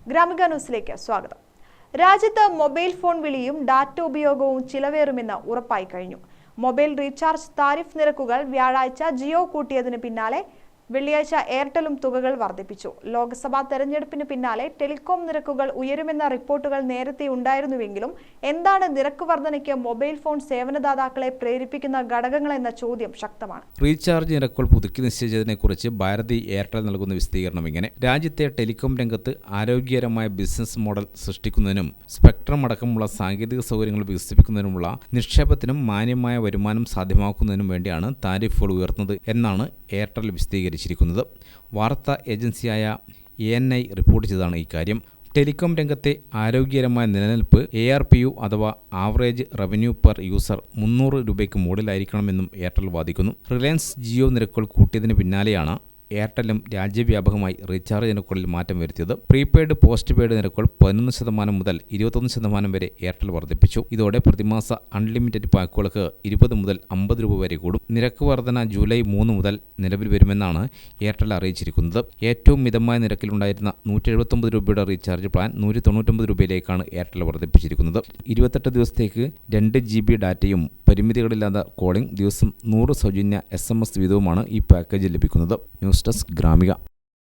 ഗ്രാമിക ന്യൂസിലേക്ക് സ്വാഗതം. രാജ്യത്ത് മൊബൈൽ ഫോൺ വിളിയും ഡാറ്റ ഉപയോഗവും ചിലവേറുമെന്ന് ഉറപ്പായി കഴിഞ്ഞു. മൊബൈൽ റീചാർജ് താരിഫ് നിരക്കുകൾ വ്യാഴാഴ്ച ജിയോ കൂട്ടിയതിന് പിന്നാലെ വെള്ളിയാഴ്ച എയർടെലും തുകകൾ വർദ്ധിപ്പിച്ചു. ലോക്സഭാ തെരഞ്ഞെടുപ്പിന് പിന്നാലെ ടെലികോം നിരക്കുകൾ ഉയരുമെന്ന റിപ്പോർട്ടുകൾ നേരത്തെ ഉണ്ടായിരുന്നുവെങ്കിലും എന്താണ് നിരക്ക് വർധനയ്ക്ക് മൊബൈൽ ഫോൺ സേവനദാതാക്കളെ പ്രേരിപ്പിക്കുന്ന ഘടകങ്ങളെന്ന ചോദ്യം ശക്തമാണ്. റീചാർജ് നിരക്കുകൾ പുതുക്കി നിശ്ചയിച്ചതിനെക്കുറിച്ച് ഭാരതി എയർടെൽ നൽകുന്ന വിശദീകരണം ഇങ്ങനെ: രാജ്യത്തെ ടെലികോം രംഗത്ത് ആരോഗ്യകരമായ ബിസിനസ് മോഡൽ സൃഷ്ടിക്കുന്നതിനും സ്പെക്ട്രം അടക്കമുള്ള സാങ്കേതിക സൗകര്യങ്ങൾ വികസിപ്പിക്കുന്നതിനുമുള്ള നിക്ഷേപത്തിനും മാന്യമായ വരുമാനം സാധ്യമാക്കുന്നതിനും വേണ്ടിയാണ് താരിഫുകൾ ഉയർത്തുന്നത് എന്നാണ് എയർടെൽ വിശദീകരിച്ചിരിക്കുന്നത്. വാർത്താ ഏജൻസിയായ ANI റിപ്പോർട്ട് ചെയ്തതാണ് ഇക്കാര്യം. ടെലികോം രംഗത്തെ ആരോഗ്യകരമായ നിലനിൽപ്പ് ARPU അഥവാ ആവറേജ് റവന്യൂ പെർ യൂസർ 300 രൂപയ്ക്ക് മുകളിലായിരിക്കണമെന്നും എയർടെൽ വാദിക്കുന്നു. റിലയൻസ് ജിയോ നിരക്കുകൾ കൂട്ടിയതിന് പിന്നാലെയാണ് എയർടെലും രാജ്യവ്യാപകമായി റീചാർജ് നിരക്കുകളിൽ മാറ്റം വരുത്തിയത്. പ്രീപെയ്ഡ് പോസ്റ്റ് പെയ്ഡ് നിരക്കുകൾ 11% മുതൽ 21% വരെ എയർടെൽ വർദ്ധിപ്പിച്ചു. ഇതോടെ പ്രതിമാസ അൺലിമിറ്റഡ് പാക്കുകൾക്ക് 20 മുതൽ 50 രൂപ വരെ കൂടും. നിരക്ക് വർധന ജൂലൈ 3 മുതൽ നിലവിൽ വരുമെന്നാണ് എയർടെൽ അറിയിച്ചിരിക്കുന്നത്. ഏറ്റവും മിതമായ നിരക്കിലുണ്ടായിരുന്ന 179 രൂപയുടെ റീചാർജ് പ്ലാൻ 199 രൂപയിലേക്കാണ് എയർടെൽ വർദ്ധിപ്പിച്ചിരിക്കുന്നത്. 28 ദിവസത്തേക്ക് 2 GB ഡാറ്റയും പരിമിതികളില്ലാത്ത കോളിംഗ്, ദിവസം 100 സൗജന്യ SMS വീതവുമാണ് ഈ പാക്കേജിൽ ലഭിക്കുന്നത്. News desk Gramika.